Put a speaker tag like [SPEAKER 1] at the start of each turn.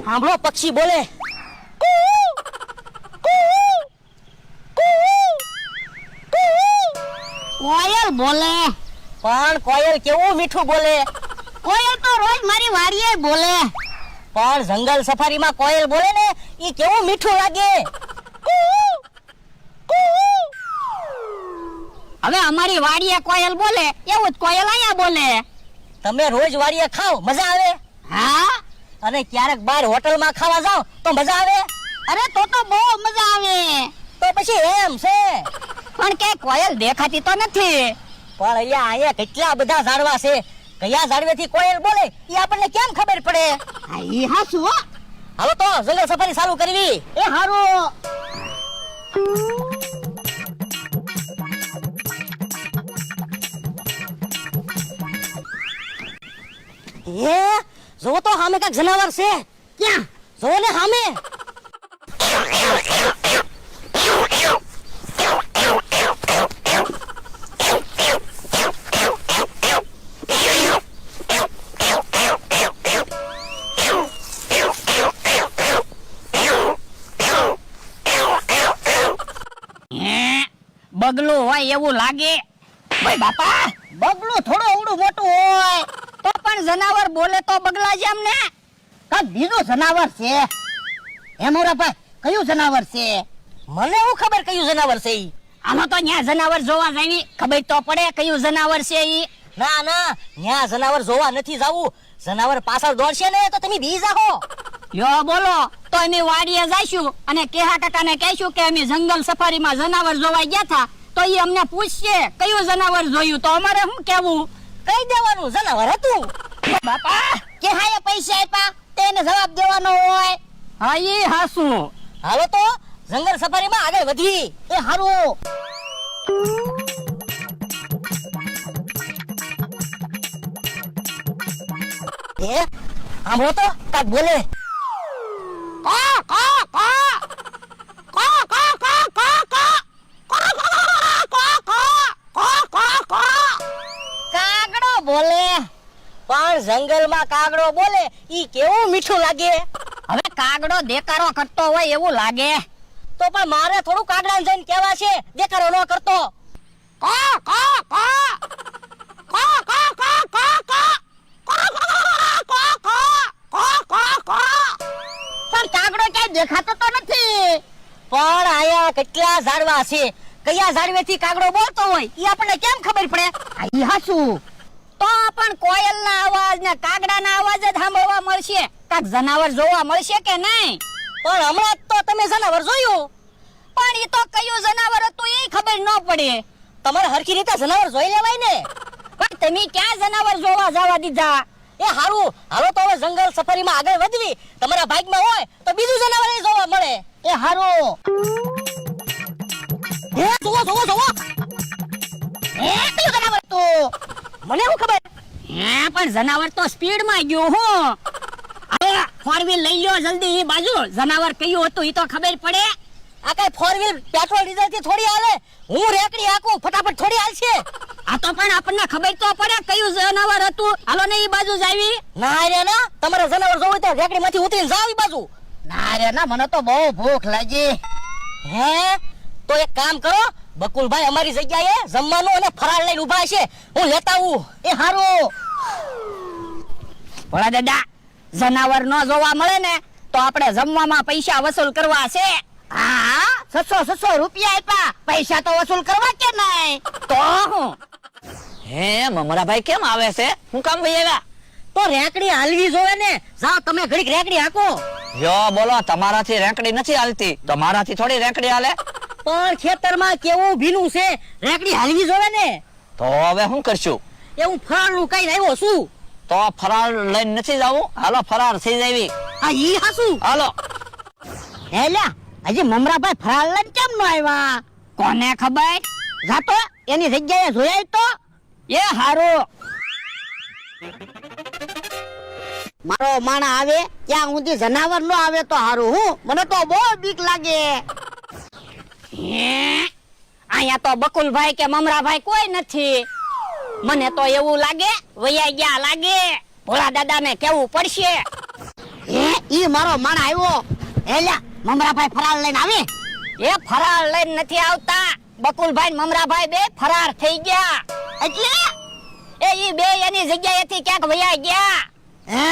[SPEAKER 1] સાંભળો પક્ષી બોલે.
[SPEAKER 2] કોયલ બોલે.
[SPEAKER 1] પણ કોયલ કેવું મીઠું બોલે.
[SPEAKER 2] કોયલ તો રોજ મારી વાડીએ બોલે.
[SPEAKER 1] પણ જંગલ સફારીમાં કોયલ બોલે ને ઈ કેવું મીઠું લાગે.
[SPEAKER 2] હવે અમારી વાડીએ કોયલ બોલે એવું જ કોયલ અહીંયા બોલે.
[SPEAKER 1] તમે રોજ વાડીએ ખાઓ મજા આવે.
[SPEAKER 2] હા
[SPEAKER 1] અને ક્યારેક બહાર હોટલમાં ખાવા જાવ તો મજા આવે.
[SPEAKER 2] અરે તો બહુ મજા આવે.
[SPEAKER 1] તો પછી એમ છે.
[SPEAKER 2] પણ કે કોયલ દેખાતી તો નથી.
[SPEAKER 1] પણ અહીંયા કેટલા બધા ઝાડવા છે. કયા ઝાડવેથી કોયલ બોલે ઈ આપણને કેમ ખબર પડે.
[SPEAKER 2] હા ઈ હાસુ હો.
[SPEAKER 1] હાલો તો જંગલ સફારી ચાલુ કરવી.
[SPEAKER 2] એ હારું.
[SPEAKER 1] જો તો સામે કાંઈક જનાવર છે.
[SPEAKER 2] ક્યાં?
[SPEAKER 1] જો ને સામે.
[SPEAKER 2] બગલું હોય એવું લાગે. ભાઈ બાપા, બગલું થોડું અવડું મોટું હોય તો પણ જનાવર બોલે તો બગલા જેમ ને. કાક બીજું જનાવર છે. હે મોરાભાઈ, કયું જનાવર છે?
[SPEAKER 1] મને હું ખબર કયું જનાવર છે ઈ.
[SPEAKER 2] આનો તો ન્યા જનાવર જોવા જાવી ખબર તો પડે કયું જનાવર છે ઈ.
[SPEAKER 1] ના ના, ન્યા જનાવર જોવા નથી જાવું. જનાવર પાછળ દોડશે ને તો તમે બી જાહો.
[SPEAKER 2] યો બોલો તો અમે વાડીએ જઈશું અને કેહા કાકાને કહીશું કે અમે જંગલ સફારીમાં જનાવર જોવા ગયા હતા તો ઈ અમને પૂછશે કયું જનાવર જોયું તો અમારે શું કહેવું?
[SPEAKER 1] કઈ દેવાનું જનાવર હતું.
[SPEAKER 2] બાપા, કેહાએ પૈસા આપ્યા તેને જવાબ દેવાનો હોય. હા ઈ હાસું.
[SPEAKER 1] હાલો તો જંગલ સફારીમાં આગળ વધવી.
[SPEAKER 2] એ હારું.
[SPEAKER 1] સાંભળો તો કાંઈક બોલે.
[SPEAKER 2] કાગડો બોલે.
[SPEAKER 1] પણ જંગલમાં કાગડો બોલે ઈ કેવું મીઠું લાગે.
[SPEAKER 2] હવે કાગડો દેકારો કરતો હોય એવું લાગે.
[SPEAKER 1] તો પણ મારે થોડું કાગડાને જઈને કહેવા છે દેખાડો ન કરતો.
[SPEAKER 2] પણ કાગડો ક્યાંય દેખાતો તો નથી.
[SPEAKER 1] પણ આયા કેટલા ઝાડવા છે. કયા ઝાડવેથી કાગડો બોલતો હોય ઈ આપણને કેમ ખબર પડે.
[SPEAKER 2] ઈ હાસું. તો પણ કોયલના અવાજ ને કાગડાના અવાજ જ સાંભળવા મળશે. કાક જનાવર જોવા મળશે કે નહીં?
[SPEAKER 1] પણ હમણાં જ તો તમે જનાવર જોયું.
[SPEAKER 2] પણ ઈ તો કયું જનાવર હતું ઈ ખબર ન પડે.
[SPEAKER 1] તમારે હરખી રીતે જનાવર જોઈ લેવાય ને.
[SPEAKER 2] પણ તમે ક્યાં જનાવર જોવા જવા દીધા?
[SPEAKER 1] એ હારું, હાલો તો હવે જંગલ સફારીમાં આગળ વધવી. તમારા ભાગમાં હોય તો બીજું જનાવર જોવા મળે.
[SPEAKER 2] એ હારું.
[SPEAKER 1] જોવો જોવો જોવો.
[SPEAKER 2] કયું જનાવર હતું?
[SPEAKER 1] મને શું ખબર.
[SPEAKER 2] પણ જનાવર તો સ્પીડમાં ગયું હું. હવે ફોર વ્હીલ લઈ લ્યો જલ્દી ઈ બાજુ. જનાવર કયું હતું ઈ તો ખબર પડે.
[SPEAKER 1] આ કઈ ફોર વ્હીલ પેટ્રોલ ડીઝલ થી થોડી હાલે. હું રેકડી હાકું ફટાફટ થોડી હાલશે.
[SPEAKER 2] આ તો પણ આપણને ખબર તો પડે કયું જનાવર હતું. હાલો ને ઈ બાજુ જાવી.
[SPEAKER 1] ના રે ના, તમારે જનાવર જોવું તો રેકડી માંથી ઉતરીને જાવ ઈ બાજુ.
[SPEAKER 2] ના રે ના, મને તો બહુ ભૂખ લાગી.
[SPEAKER 1] હે તો એક કામ કરો, બકુલભાઈ અમારી જગ્યાએ જમવાનું અને ફરાળ લઈને ઉભા છે. હું લેતા આવું.
[SPEAKER 2] એ હારું. ભોળા દાદા, જનાવર ન જોવા મળે ને તો આપણે જમવામાં પૈસા વસૂલ કરવા છે. હા, 600 રૂપિયા આપ્યા, પૈસા તો વસૂલ કરવા કે નહીં? તો હું
[SPEAKER 3] હે મમરાભાઈ કેમ આવે છે? હું કામ ભાઈ આવ્યા?
[SPEAKER 1] તો રેકડી હાલવી જોવે ને. જાઓ તમે ઘડીક રેકડી હાકો.
[SPEAKER 3] યો બોલો, તમારાથી રેંકડી નથી હાલતી તો મારાથી થોડી રેંકડી હાલે.
[SPEAKER 1] પણ ખેતરમાં કેવું ભીનું છે, રેકડી હાલવી જોવે ને.
[SPEAKER 3] તો હવે શું કરશું?
[SPEAKER 1] એ હું ફરાળનું કઈ આવ્યો છું.
[SPEAKER 3] તો ફરાર લઈને નથી જવું? હાલો ફરાર થઈ જાવી.
[SPEAKER 1] આ ઈ હાસું.
[SPEAKER 3] હાલો.
[SPEAKER 2] હેલા, હજી મમરાભાઈ ફરાળ લઈને કેમ ન આવ્યા? કોને ખબર? જાતો એની જગ્યાએ જોયા તો. એ હારું. મારો માણા આવે ત્યાં સુધી જનાવર નો આવે તો હારું. હું મને તો બહુ બીક લાગે. અહીંયા તો બકુલભાઈ કે મમરાભાઈ કોઈ નથી. મને તો એવું લાગે વૈયા ગયા લાગે. ભોળા દાદા ને કેવું પડશે. ઈ મારો માણ આવ્યો. એલા મમરાભાઈ ફરાળ લઈને આવી.
[SPEAKER 1] એ ફરાર લઈને નથી આવતા. બકુલભાઈ ને મમરાભાઈ બે ફરાર થઈ ગયા.
[SPEAKER 2] એટલે
[SPEAKER 1] એ ઈ બે એની જગ્યાએથી ક્યાંક વયા ગયા.
[SPEAKER 2] હે